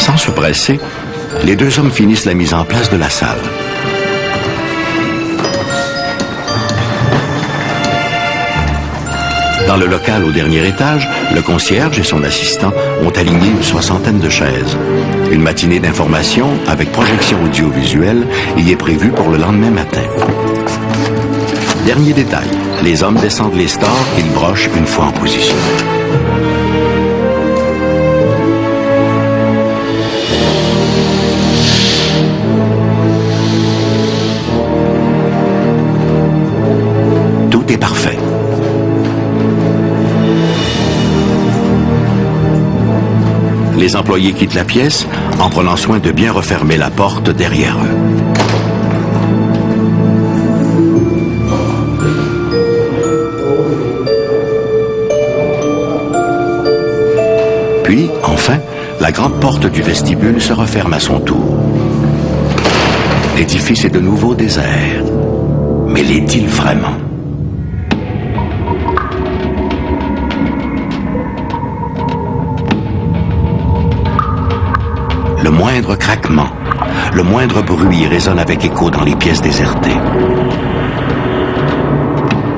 Sans se presser, les deux hommes finissent la mise en place de la salle. Dans le local au dernier étage, le concierge et son assistant ont aligné une 60aine de chaises. Une matinée d'information avec projection audiovisuelle y est prévue pour le lendemain matin. Dernier détail, les hommes descendent les stores qu'ils brochent une fois en position. Tout est parfait. Les employés quittent la pièce en prenant soin de bien refermer la porte derrière eux. Puis, enfin, la grande porte du vestibule se referme à son tour. L'édifice est de nouveau désert. Mais l'est-il vraiment? Le moindre craquement, le moindre bruit résonne avec écho dans les pièces désertées.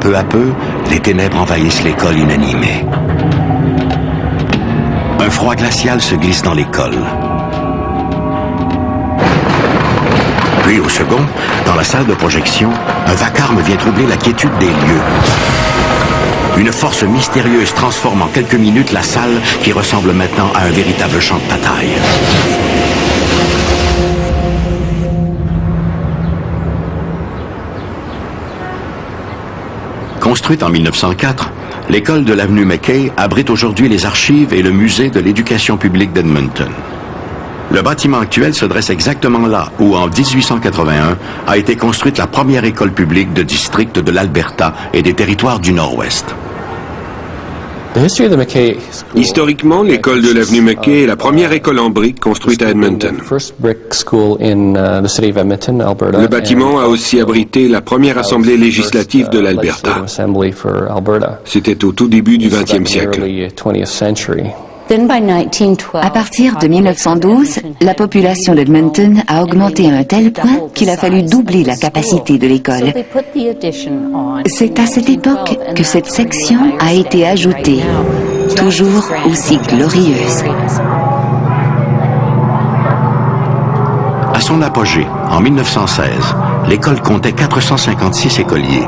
Peu à peu, les ténèbres envahissent l'école inanimée. Un froid glacial se glisse dans l'école. Puis au second, dans la salle de projection, un vacarme vient troubler la quiétude des lieux. Une force mystérieuse transforme en quelques minutes la salle qui ressemble maintenant à un véritable champ de bataille. Construite en 1904, l'école de l'avenue Mackay abrite aujourd'hui les archives et le musée de l'éducation publique d'Edmonton. Le bâtiment actuel se dresse exactement là où, en 1881, a été construite la première école publique de district de l'Alberta et des territoires du Nord-Ouest. Historiquement, l'école de l'avenue Mackay est la première école en briques construite à Edmonton. Le bâtiment a aussi abrité la première assemblée législative de l'Alberta. C'était au tout début du XXe siècle. À partir de 1912, la population d'Edmonton a augmenté à un tel point qu'il a fallu doubler la capacité de l'école. C'est à cette époque que cette section a été ajoutée, toujours aussi glorieuse. À son apogée, en 1916, l'école comptait 456 écoliers.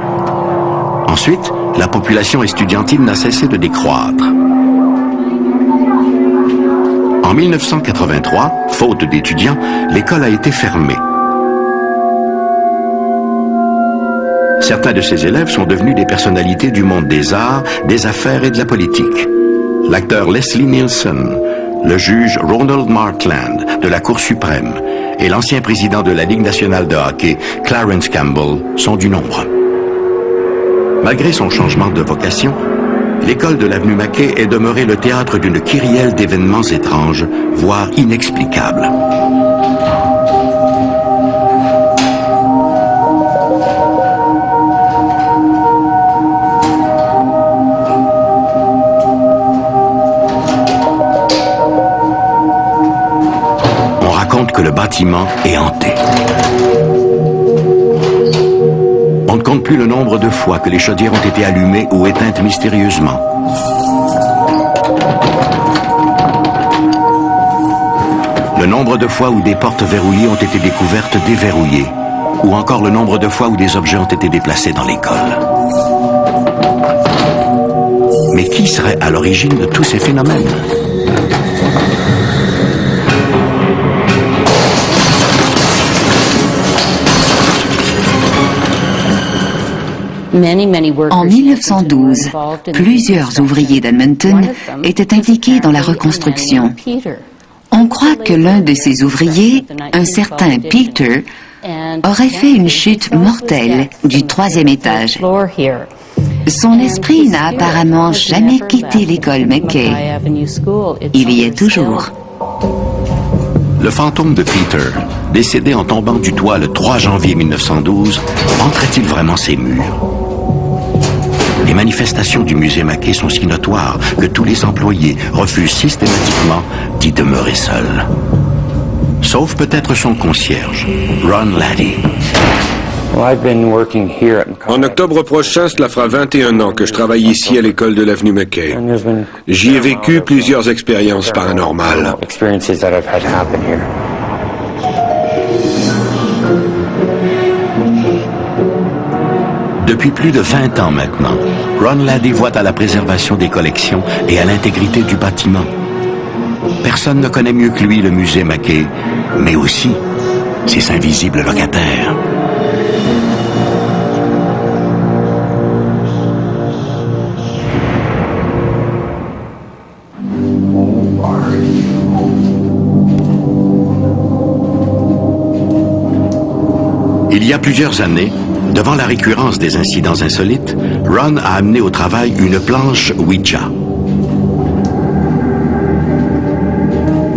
Ensuite, la population estudiantine n'a cessé de décroître. En 1983, faute d'étudiants, l'école a été fermée. Certains de ses élèves sont devenus des personnalités du monde des arts, des affaires et de la politique. L'acteur Leslie Nielsen, le juge Ronald Markland de la Cour suprême et l'ancien président de la Ligue nationale de hockey, Clarence Campbell, sont du nombre. Malgré son changement de vocation, l'école de l'avenue Mackay est demeurée le théâtre d'une kyrielle d'événements étranges, voire inexplicables. On raconte que le bâtiment est hanté. On ne compte plus le nombre de fois que les chaudières ont été allumées ou éteintes mystérieusement. Le nombre de fois où des portes verrouillées ont été découvertes déverrouillées, ou encore le nombre de fois où des objets ont été déplacés dans l'école. Mais qui serait à l'origine de tous ces phénomènes? En 1912, plusieurs ouvriers d'Edmonton étaient impliqués dans la reconstruction. On croit que l'un de ces ouvriers, un certain Peter, aurait fait une chute mortelle du 3e étage. Son esprit n'a apparemment jamais quitté l'école Mackay. Il y est toujours. Le fantôme de Peter, décédé en tombant du toit le 3 janvier 1912, entrait-il vraiment ses murs? Les manifestations du musée Mackay sont si notoires que tous les employés refusent systématiquement d'y demeurer seuls. sauf peut-être son concierge, Ron Laddie. En octobre prochain, cela fera 21 ans que je travaille ici à l'école de l'avenue McKay. J'y ai vécu plusieurs expériences paranormales. Depuis plus de 20 ans maintenant, Ron Laddie voit à la préservation des collections et à l'intégrité du bâtiment. Personne ne connaît mieux que lui le musée McKay, mais aussi ses invisibles locataires. Il y a plusieurs années, devant la récurrence des incidents insolites, Ron a amené au travail une planche Ouija.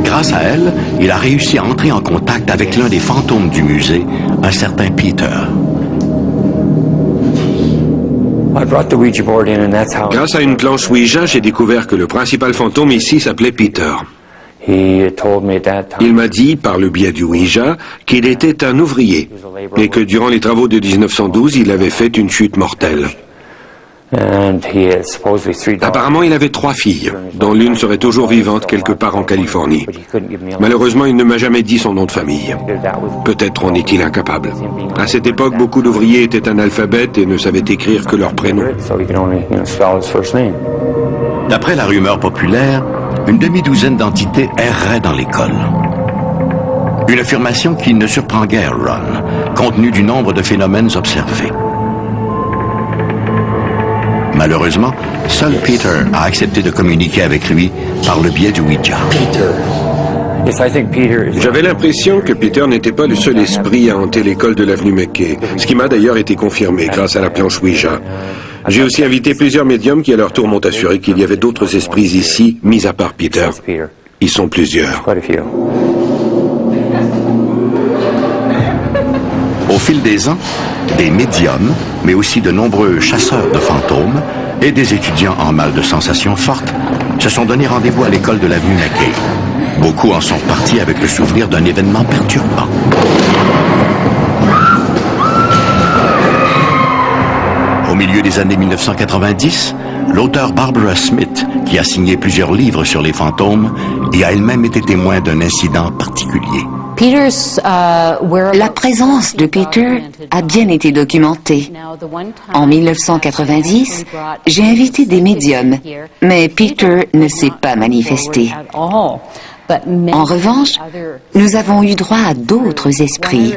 Grâce à elle, il a réussi à entrer en contact avec l'un des fantômes du musée, un certain Peter. Grâce à une planche Ouija, j'ai découvert que le principal fantôme ici s'appelait Peter. Il m'a dit, par le biais du Ouija, qu'il était un ouvrier et que durant les travaux de 1912, il avait fait une chute mortelle. Apparemment, il avait 3 filles, dont l'une serait toujours vivante quelque part en Californie. Malheureusement, il ne m'a jamais dit son nom de famille. Peut-être en est-il incapable. À cette époque, beaucoup d'ouvriers étaient analphabètes et ne savaient écrire que leur prénom. D'après la rumeur populaire, une demi-douzaine d'entités erraient dans l'école. Une affirmation qui ne surprend guère Ron, compte tenu du nombre de phénomènes observés. Malheureusement, seul Peter a accepté de communiquer avec lui par le biais du Ouija. J'avais l'impression que Peter n'était pas le seul esprit à hanter l'école de l'avenue McKay, ce qui m'a d'ailleurs été confirmé grâce à la planche Ouija. J'ai aussi invité plusieurs médiums qui à leur tour m'ont assuré qu'il y avait d'autres esprits ici, mis à part Peter. Ils sont plusieurs. Au fil des ans, des médiums, mais aussi de nombreux chasseurs de fantômes et des étudiants en mal de sensations fortes se sont donné rendez-vous à l'école de l'avenue McKay. Beaucoup en sont partis avec le souvenir d'un événement perturbant. Au milieu des années 1990, l'auteure Barbara Smith, qui a signé plusieurs livres sur les fantômes, y a elle-même été témoin d'un incident particulier. La présence de Peter a bien été documentée. En 1990, j'ai invité des médiums, mais Peter ne s'est pas manifesté. En revanche, nous avons eu droit à d'autres esprits.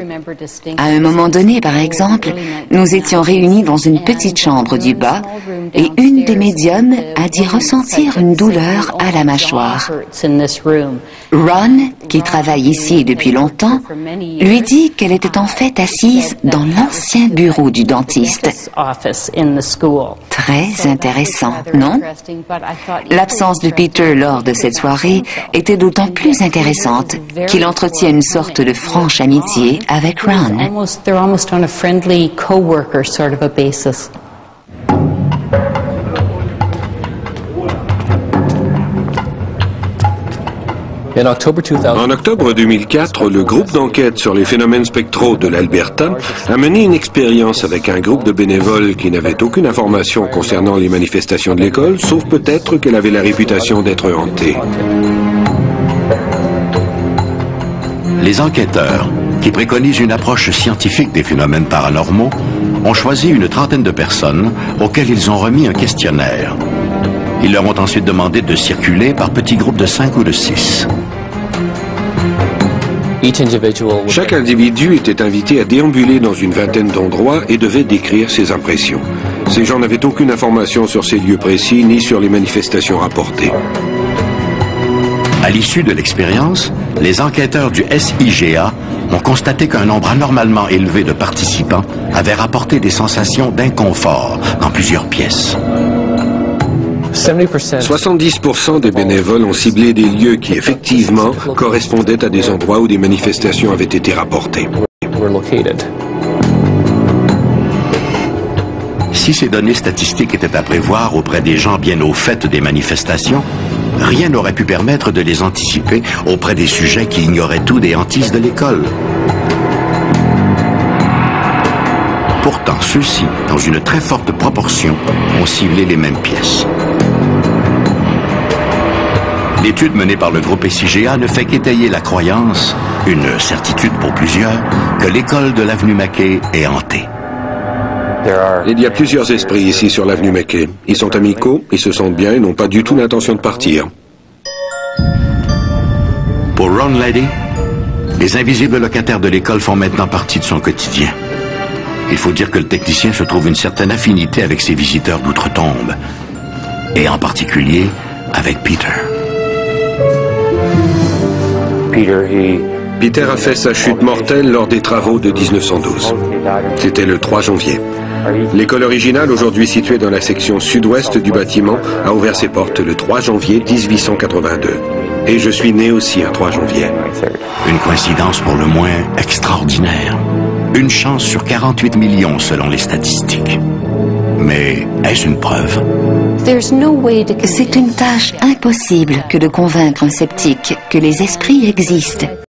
À un moment donné, par exemple, nous étions réunis dans une petite chambre du bas et une des médiums a dit ressentir une douleur à la mâchoire. Ron, qui travaille ici depuis longtemps, lui dit qu'elle était en fait assise dans l'ancien bureau du dentiste. Très intéressant, non? L'absence de Peter lors de cette soirée était d'autant plus intéressante qu'il entretient une sorte de franche amitié avec Ron. En octobre 2004, le groupe d'enquête sur les phénomènes spectraux de l'Alberta a mené une expérience avec un groupe de bénévoles qui n'avaient aucune information concernant les manifestations de l'école, sauf peut-être qu'elle avait la réputation d'être hantée. Les enquêteurs, qui préconisent une approche scientifique des phénomènes paranormaux, ont choisi une trentaine de personnes auxquelles ils ont remis un questionnaire. Ils leur ont ensuite demandé de circuler par petits groupes de 5 ou de 6. Chaque individu était invité à déambuler dans une vingtaine d'endroits et devait décrire ses impressions. Ces gens n'avaient aucune information sur ces lieux précis ni sur les manifestations rapportées. À l'issue de l'expérience, les enquêteurs du SIGA ont constaté qu'un nombre anormalement élevé de participants avait rapporté des sensations d'inconfort dans plusieurs pièces. 70% des bénévoles ont ciblé des lieux qui, effectivement, correspondaient à des endroits où des manifestations avaient été rapportées. Si ces données statistiques étaient à prévoir auprès des gens bien au fait des manifestations, rien n'aurait pu permettre de les anticiper auprès des sujets qui ignoraient tout des hantises de l'école. Pourtant, ceux-ci, dans une très forte proportion, ont ciblé les mêmes pièces. L'étude menée par le groupe SIGA ne fait qu'étayer la croyance, une certitude pour plusieurs, que l'école de l'avenue Mackay est hantée. Il y a plusieurs esprits ici sur l'avenue Mackay. Ils sont amicaux, ils se sentent bien et n'ont pas du tout l'intention de partir. Pour Ron Lady, les invisibles locataires de l'école font maintenant partie de son quotidien. Il faut dire que le technicien se trouve une certaine affinité avec ses visiteurs d'outre-tombe, et en particulier avec Peter. Peter a fait sa chute mortelle lors des travaux de 1912. C'était le 3 janvier. L'école originale, aujourd'hui située dans la section sud-ouest du bâtiment, a ouvert ses portes le 3 janvier 1882. Et je suis né aussi un 3 janvier. Une coïncidence pour le moins extraordinaire. Une chance sur 48 millions selon les statistiques. Mais est-ce une preuve? C'est une tâche impossible que de convaincre un sceptique que les esprits existent